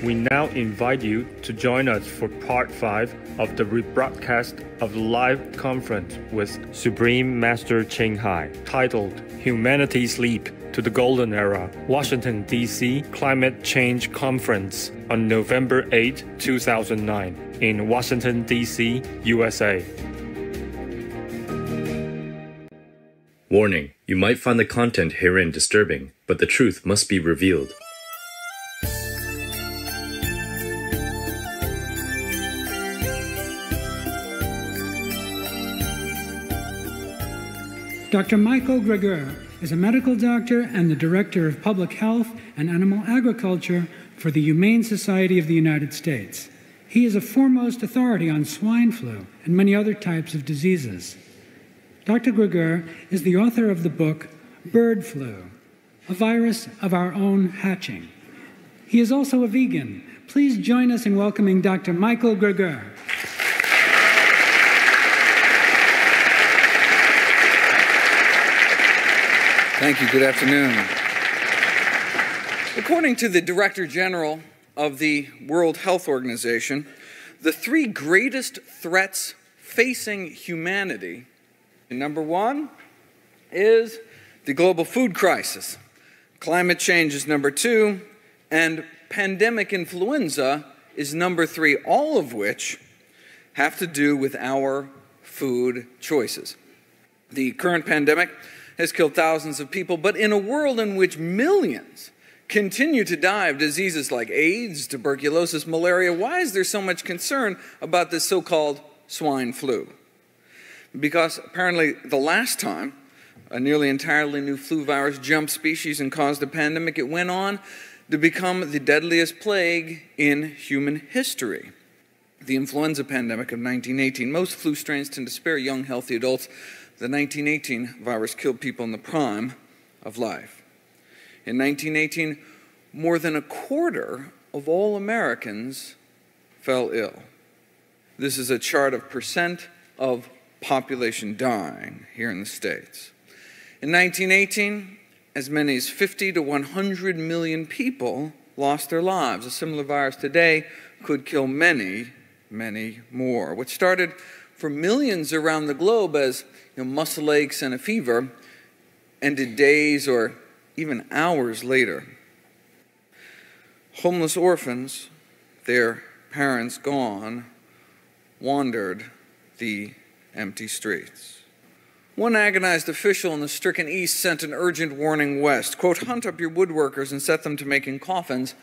We now invite you to join us for part 5 of the rebroadcast of the live conference with Supreme Master Ching Hai, titled Humanity's Leap to the Golden Era, Washington, D.C. Climate Change Conference on November 8, 2009, in Washington, D.C., USA. Warning, you might find the content herein disturbing, but the truth must be revealed. Dr. Michael Greger is a medical doctor and the Director of Public Health and Animal Agriculture for the Humane Society of the United States. He is a foremost authority on swine flu and many other types of diseases. Dr. Greger is the author of the book Bird Flu, a virus of our own hatching. He is also a vegan. Please join us in welcoming Dr. Michael Greger. Thank you. Good afternoon. According to the Director General of the World Health Organization, the 3 greatest threats facing humanity, number 1 is the global food crisis. Climate change is number 2, and pandemic influenza is number 3, all of which have to do with our food choices. The current pandemic has killed thousands of people, but in a world in which millions continue to die of diseases like AIDS, tuberculosis, malaria, why is there so much concern about this so-called swine flu? Because apparently the last time a nearly entirely new flu virus jumped species and caused a pandemic, it went on to become the deadliest plague in human history. The influenza pandemic of 1918, most flu strains tend to spare young, healthy adults. The 1918 virus killed people in the prime of life. In 1918, more than a quarter of all Americans fell ill. This is a chart of percent of population dying here in the States. In 1918, as many as 50 to 100 million people lost their lives. A similar virus today could kill many, many more. What started for millions around the globe as muscle aches and a fever ended days or even hours later. Homeless orphans, their parents gone, wandered the empty streets. One agonized official in the stricken East sent an urgent warning west, quote, "Hunt up your woodworkers and set them to making coffins,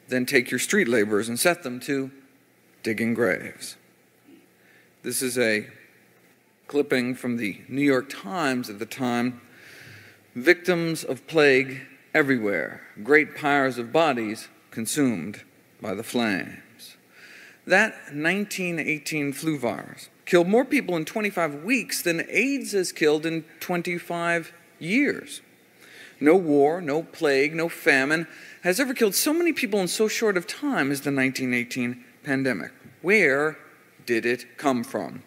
then take your street laborers and set them to digging graves." This is a clipping from the New York Times at the time. Victims of plague everywhere, great pyres of bodies consumed by the flames. That 1918 flu virus killed more people in 25 weeks than AIDS has killed in 25 years. No war, no plague, no famine has ever killed so many people in so short of time as the 1918 pandemic. Where did it come from?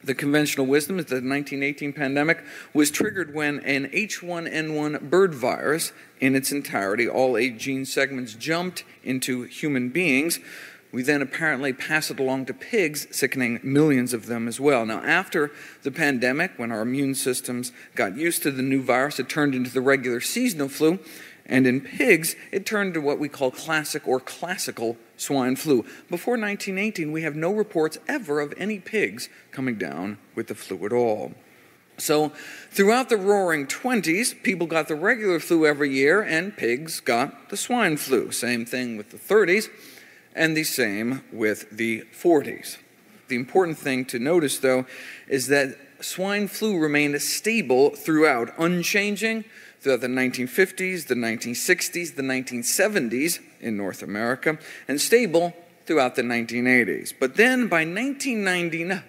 The conventional wisdom is that the 1918 pandemic was triggered when an H1N1 bird virus in its entirety, all 8 gene segments, jumped into human beings. We then apparently passed it along to pigs, sickening millions of them as well. Now, after the pandemic, when our immune systems got used to the new virus, it turned into the regular seasonal flu. And in pigs, it turned to what we call classic or classical swine flu. Before 1918, we have no reports ever of any pigs coming down with the flu at all. So throughout the roaring 20s, people got the regular flu every year, and pigs got the swine flu. Same thing with the 30s, and the same with the 40s. The important thing to notice, though, is that swine flu remained stable throughout, unchanging throughout the 1950s, the 1960s, the 1970s in North America, and stable throughout the 1980s. But then by 1990,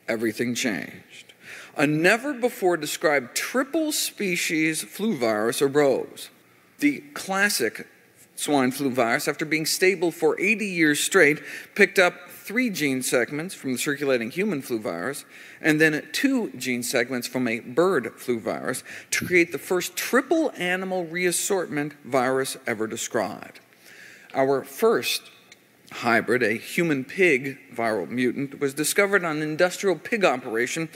everything changed. A never-before-described triple-species flu virus arose. The classic swine flu virus, after being stable for 80 years straight, picked up 3 gene segments from the circulating human flu virus, and then 2 gene segments from a bird flu virus to create the first triple animal reassortment virus ever described. Our first hybrid, a human-pig viral mutant, was discovered on an industrial pig operation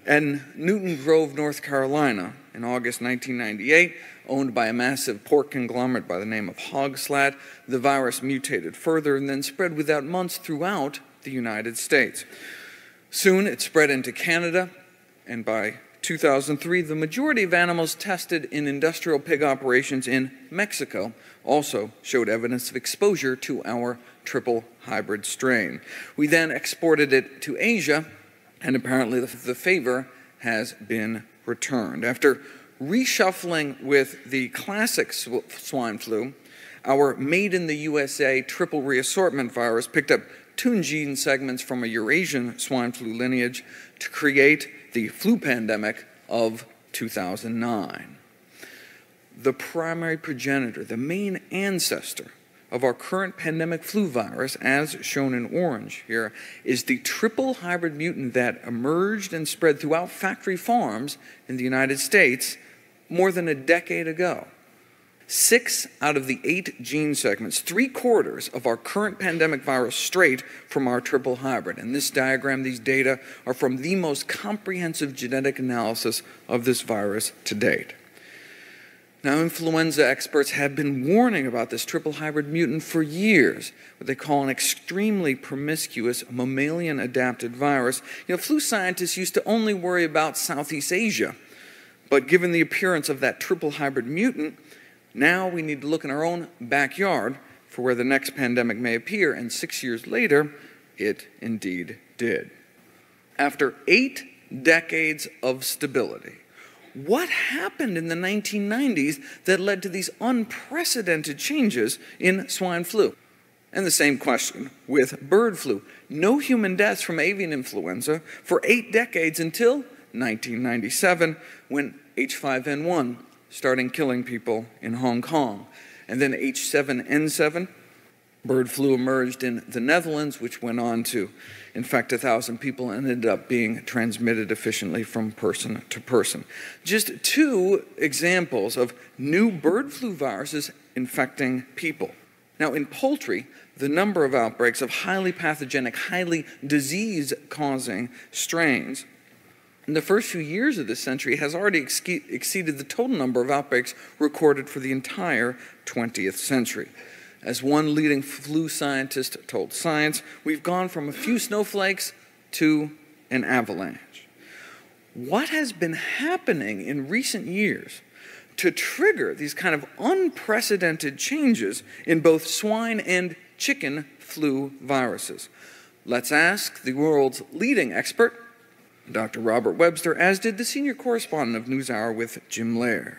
in Newton Grove, North Carolina in August 1998, owned by a massive pork conglomerate by the name of Hogslat. The virus mutated further and then spread within months throughout the United States. Soon it spread into Canada, and by 2003, the majority of animals tested in industrial pig operations in Mexico also showed evidence of exposure to our triple hybrid strain. We then exported it to Asia, and apparently the favor has been returned. After reshuffling with the classic swine flu, our made in the USA triple reassortment virus picked up 2 gene segments from a Eurasian swine flu lineage to create the flu pandemic of 2009. The primary progenitor, the main ancestor of our current pandemic flu virus, as shown in orange here, is the triple hybrid mutant that emerged and spread throughout factory farms in the United States more than a decade ago. 6 out of the 8 gene segments, 3/4 of our current pandemic virus, straight from our triple hybrid. In this diagram, these data are from the most comprehensive genetic analysis of this virus to date. Now, influenza experts have been warning about this triple hybrid mutant for years, what they call an extremely promiscuous mammalian-adapted virus. Flu scientists used to only worry about Southeast Asia, but given the appearance of that triple hybrid mutant, now we need to look in our own backyard for where the next pandemic may appear, and 6 years later, it indeed did. After 8 decades of stability, what happened in the 1990s that led to these unprecedented changes in swine flu? And the same question with bird flu. No human deaths from avian influenza for 8 decades until 1997, when H5N1 started killing people in Hong Kong. And then H7N7, bird flu, emerged in the Netherlands, which went on to infect 1,000 people and ended up being transmitted efficiently from person to person. Just 2 examples of new bird flu viruses infecting people. Now, in poultry, the number of outbreaks of highly pathogenic, highly disease-causing strains in the first few years of this century has already exceeded the total number of outbreaks recorded for the entire 20th century. As one leading flu scientist told Science, we've gone from a few snowflakes to an avalanche. What has been happening in recent years to trigger these kind of unprecedented changes in both swine and chicken flu viruses? Let's ask the world's leading expert, Dr. Robert Webster, as did the senior correspondent of NewsHour with Jim Lehrer.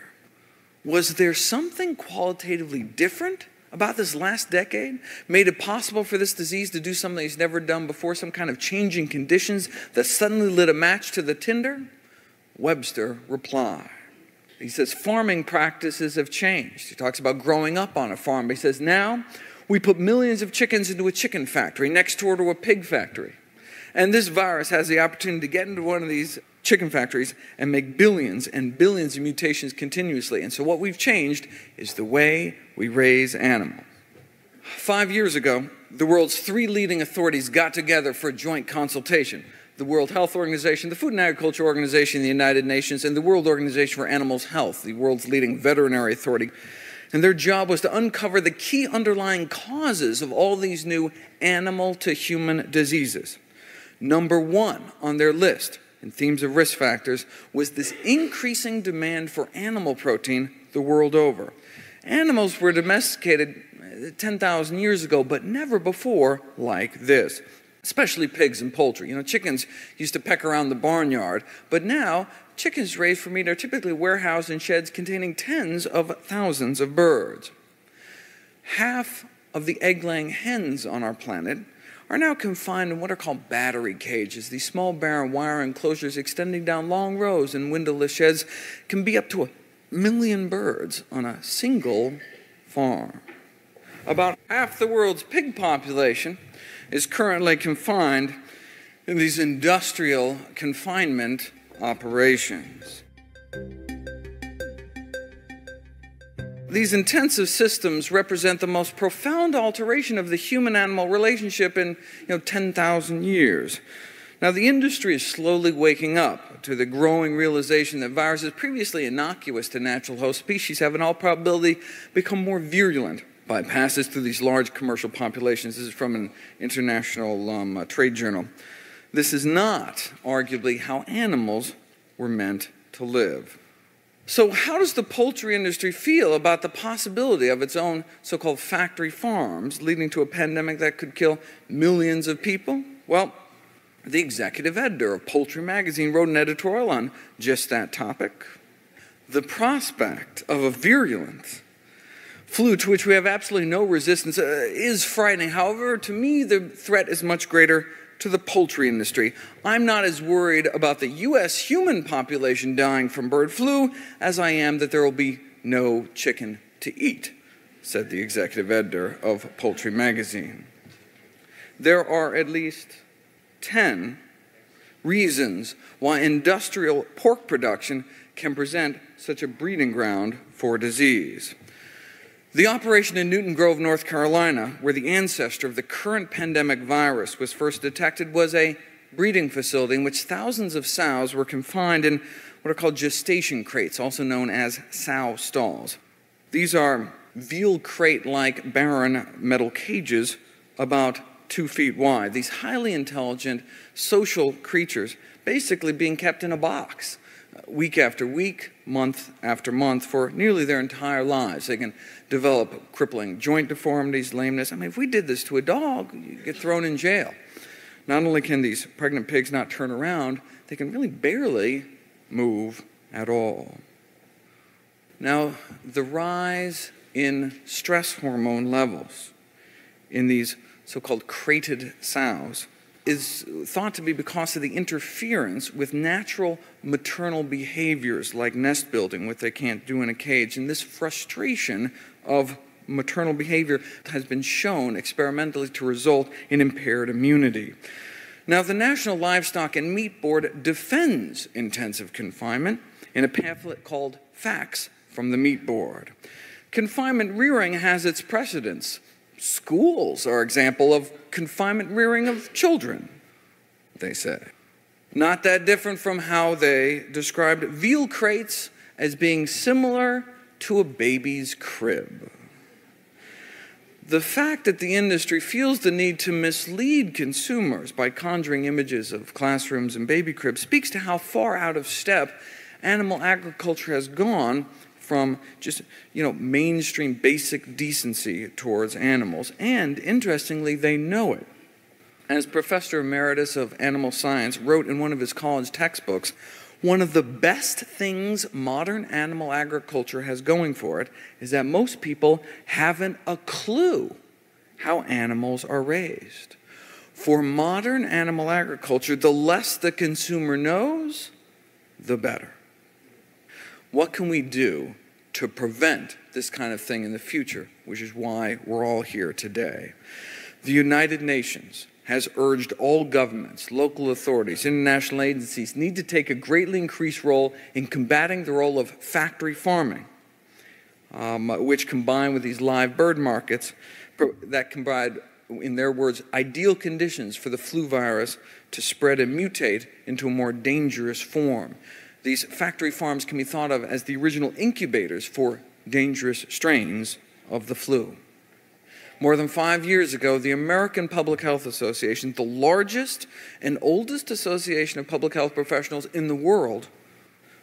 Was there something qualitatively different about this last decade, made it possible for this disease to do something it's never done before, some kind of changing conditions that suddenly lit a match to the tinder? Webster replied. He says farming practices have changed. He talks about growing up on a farm. He says now we put millions of chickens into a chicken factory next door to a pig factory. And this virus has the opportunity to get into one of these chicken factories and make billions and billions of mutations continuously. And so what we've changed is the way we raise animals. 5 years ago, the world's 3 leading authorities got together for a joint consultation. The World Health Organization, the Food and Agriculture Organization, the United Nations, and the World Organization for Animals Health, the world's leading veterinary authority. And their job was to uncover the key underlying causes of all these new animal-to-human diseases. Number 1 on their list in themes of risk factors was this increasing demand for animal protein the world over. Animals were domesticated 10,000 years ago, but never before like this, especially pigs and poultry. Chickens used to peck around the barnyard, but now chickens raised for meat are typically warehoused in sheds containing tens of thousands of birds. Half of the egg-laying hens on our planet are now confined in what are called battery cages. These small barren wire enclosures extending down long rows in windowless sheds can be up to 1 million birds on a single farm. About half the world's pig population is currently confined in these industrial confinement operations. These intensive systems represent the most profound alteration of the human-animal relationship in 10,000 years. Now, the industry is slowly waking up to the growing realization that viruses previously innocuous to natural host species have in all probability become more virulent by passes through these large commercial populations. This is from an international trade journal. This is not, arguably, how animals were meant to live. So how does the poultry industry feel about the possibility of its own so-called factory farms leading to a pandemic that could kill millions of people? Well, the executive editor of Poultry Magazine wrote an editorial on just that topic. The prospect of a virulent flu to which we have absolutely no resistance is frightening. However, to me, the threat is much greater to the poultry industry. I'm not as worried about the U.S. human population dying from bird flu as I am that there will be no chicken to eat, said the executive editor of Poultry Magazine. There are at least 10 reasons why industrial pork production can present such a breeding ground for disease. The operation in Newton Grove, North Carolina, where the ancestor of the current pandemic virus was first detected, was a breeding facility in which thousands of sows were confined in what are called gestation crates, also known as sow stalls. These are veal crate-like barren metal cages about 2 feet wide. These highly intelligent social creatures basically being kept in a box week after week, month after month for nearly their entire lives. They can develop crippling joint deformities, lameness. I mean, if we did this to a dog, you'd get thrown in jail. Not only can these pregnant pigs not turn around, they can really barely move at all. Now, the rise in stress hormone levels in these so-called crated sows is thought to be because of the interference with natural maternal behaviors like nest building, which they can't do in a cage. And this frustration of maternal behavior has been shown experimentally to result in impaired immunity. Now, the National Livestock and Meat Board defends intensive confinement in a pamphlet called Facts from the Meat Board. Confinement rearing has its precedents. Schools are an example of confinement rearing of children, they say. Not that different from how they described veal crates as being similar to a baby's crib. The fact that the industry feels the need to mislead consumers by conjuring images of classrooms and baby cribs speaks to how far out of step animal agriculture has gone from just, mainstream basic decency towards animals. And interestingly, they know it. As Professor Emeritus of Animal Science wrote in one of his college textbooks, one of the best things modern animal agriculture has going for it is that most people haven't a clue how animals are raised. For modern animal agriculture, the less the consumer knows, the better. What can we do to prevent this kind of thing in the future, which is why we're all here today? The United Nations has urged all governments, local authorities, international agencies need to take a greatly increased role in combating the role of factory farming, which combined with these live bird markets, that can provide, in their words, ideal conditions for the flu virus to spread and mutate into a more dangerous form. These factory farms can be thought of as the original incubators for dangerous strains of the flu. More than 5 years ago, the American Public Health Association, the largest and oldest association of public health professionals in the world,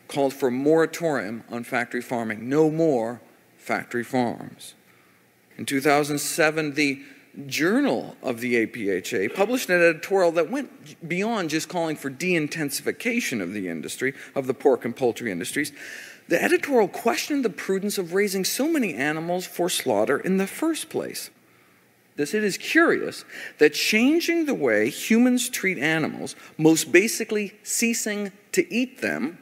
called for a moratorium on factory farming. No more factory farms. In 2007, the Journal of the APHA published an editorial that went beyond just calling for de-intensification of the industry, of the pork and poultry industries. The editorial questioned the prudence of raising so many animals for slaughter in the first place. It is curious that changing the way humans treat animals, most basically ceasing to eat them,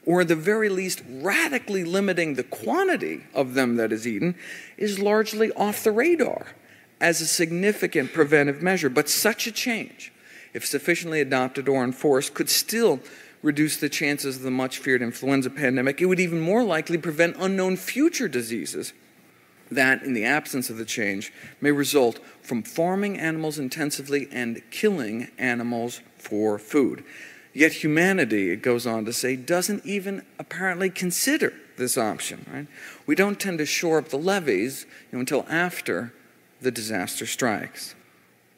or at the very least radically limiting the quantity of them that is eaten, is largely off the radar as a significant preventive measure. But such a change, if sufficiently adopted or enforced, could still reduce the chances of the much-feared influenza pandemic. It would even more likely prevent unknown future diseases that, in the absence of the change, may result from farming animals intensively and killing animals for food. Yet humanity, it goes on to say, doesn't even apparently consider this option. Right? We don't tend to shore up the levees until after the disaster strikes.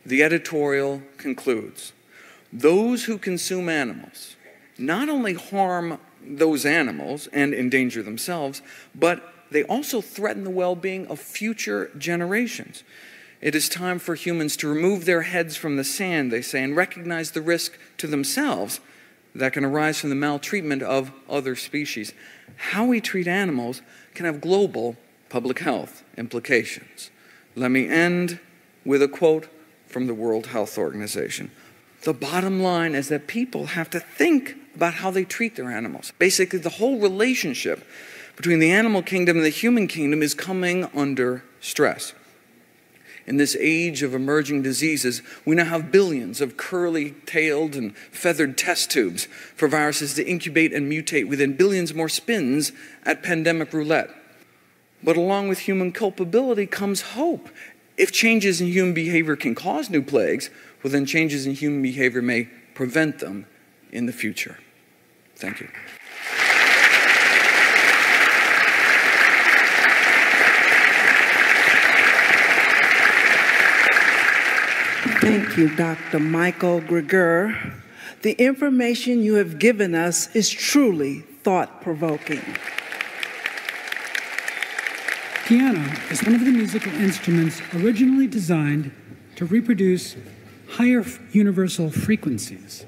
The editorial concludes, those who consume animals not only harm those animals and endanger themselves, but they also threaten the well-being of future generations. It is time for humans to remove their heads from the sand, they say, and recognize the risk to themselves that can arise from the maltreatment of other species. How we treat animals can have global public health implications. Let me end with a quote from the World Health Organization. The bottom line is that people have to think about how they treat their animals. Basically, the whole relationship between the animal kingdom and the human kingdom is coming under stress. In this age of emerging diseases, we now have billions of curly-tailed and feathered test tubes for viruses to incubate and mutate within billions more spins at pandemic roulette. But along with human culpability comes hope. If changes in human behavior can cause new plagues, well, then changes in human behavior may prevent them in the future. Thank you. Thank you, Dr. Michael Greger. The information you have given us is truly thought-provoking. Piano is one of the musical instruments originally designed to reproduce higher universal frequencies.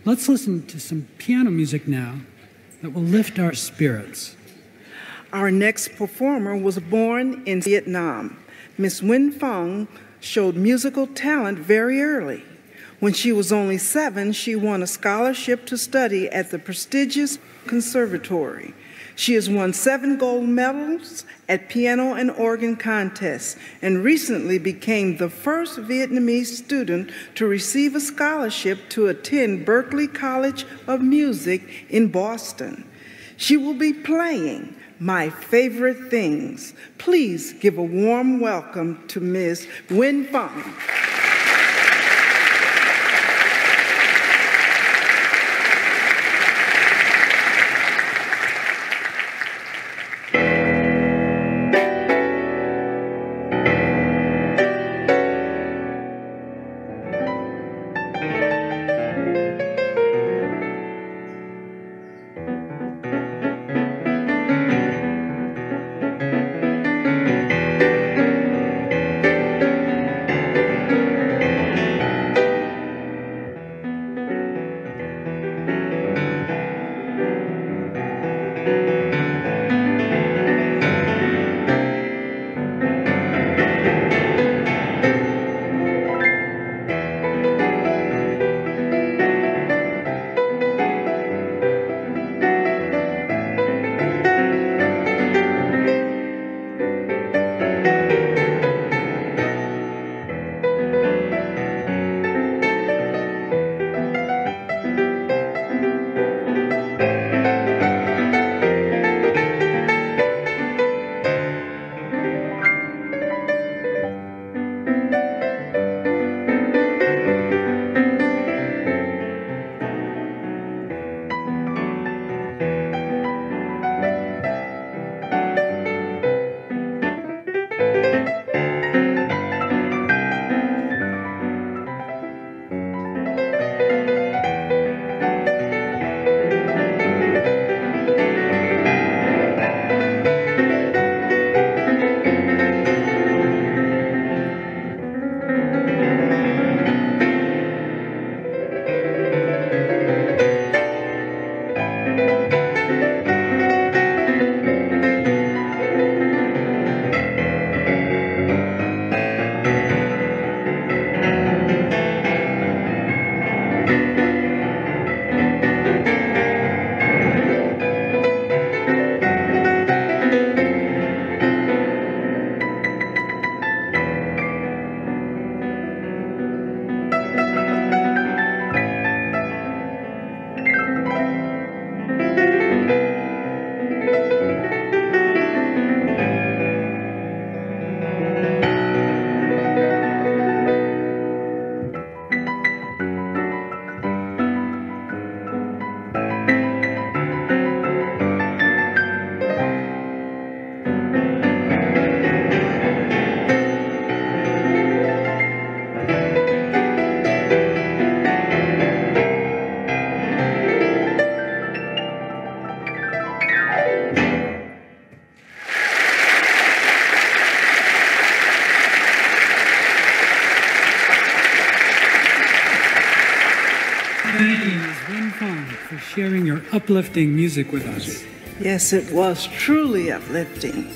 Let's listen to some piano music now that will lift our spirits. Our next performer was born in Vietnam. Miss Nguyen Pham showed musical talent very early. When she was only 7, she won a scholarship to study at the prestigious conservatory. She has won 7 gold medals at piano and organ contests and recently became the first Vietnamese student to receive a scholarship to attend Berklee College of Music in Boston. She will be playing My Favorite Things. Please give a warm welcome to Ms. Nguyen Pham. Fong, for sharing your uplifting music with us. Yes, it was truly uplifting.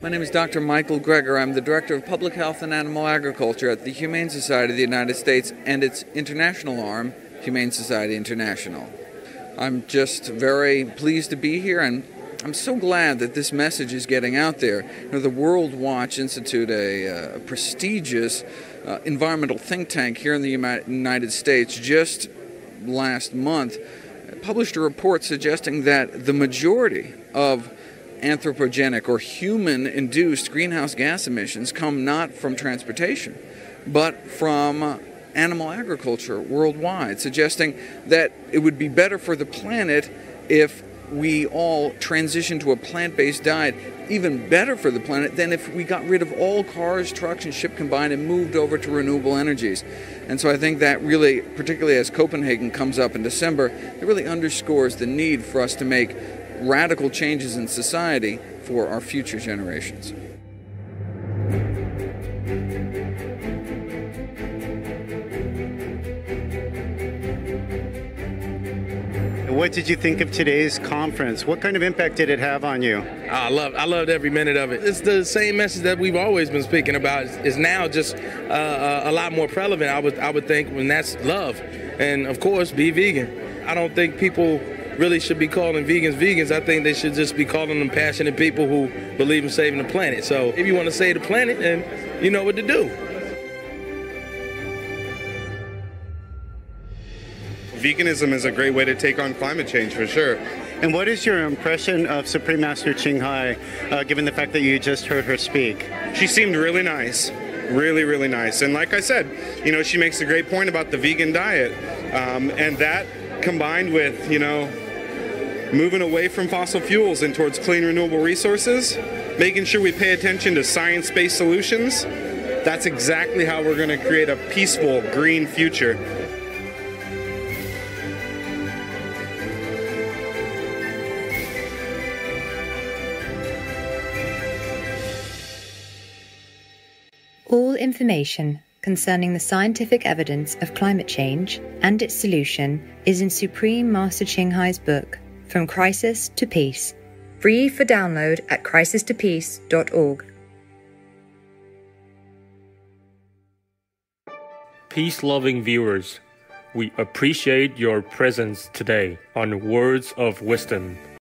My name is Dr. Michael Greger. I'm the Director of Public Health and Animal Agriculture at the Humane Society of the United States and its international arm, Humane Society International. I'm just very pleased to be here, and I'm so glad that this message is getting out there. You know, the World Watch Institute, a prestigious environmental think tank here in the United States, just last month published a report suggesting that the majority of anthropogenic or human-induced greenhouse gas emissions come not from transportation, but from animal agriculture worldwide, suggesting that it would be better for the planet if we all transition to a plant-based diet, even better for the planet than if we got rid of all cars, trucks, and ship combined and moved over to renewable energies. And so I think that really, particularly as Copenhagen comes up in December, it really underscores the need for us to make radical changes in society for our future generations. What did you think of today's conference? What kind of impact did it have on you? I loved every minute of it. It's the same message that we've always been speaking about. It's now just a lot more prevalent, I would think, when that's love. And of course, be vegan. I don't think people really should be calling vegans. I think they should just be calling them passionate people who believe in saving the planet. So if you want to save the planet, then you know what to do. Veganism is a great way to take on climate change, for sure. And what is your impression of Supreme Master Ching Hai, given the fact that you just heard her speak? She seemed really nice. Really, really nice. And like I said, you know, she makes a great point about the vegan diet. And that combined with, you know, moving away from fossil fuels and towards clean, renewable resources, making sure we pay attention to science-based solutions, that's exactly how we're going to create a peaceful, green future. All information concerning the scientific evidence of climate change and its solution is in Supreme Master Ching Hai's book, From Crisis to Peace, free for download at crisistopeace.org. Peace-loving viewers, we appreciate your presence today on Words of Wisdom.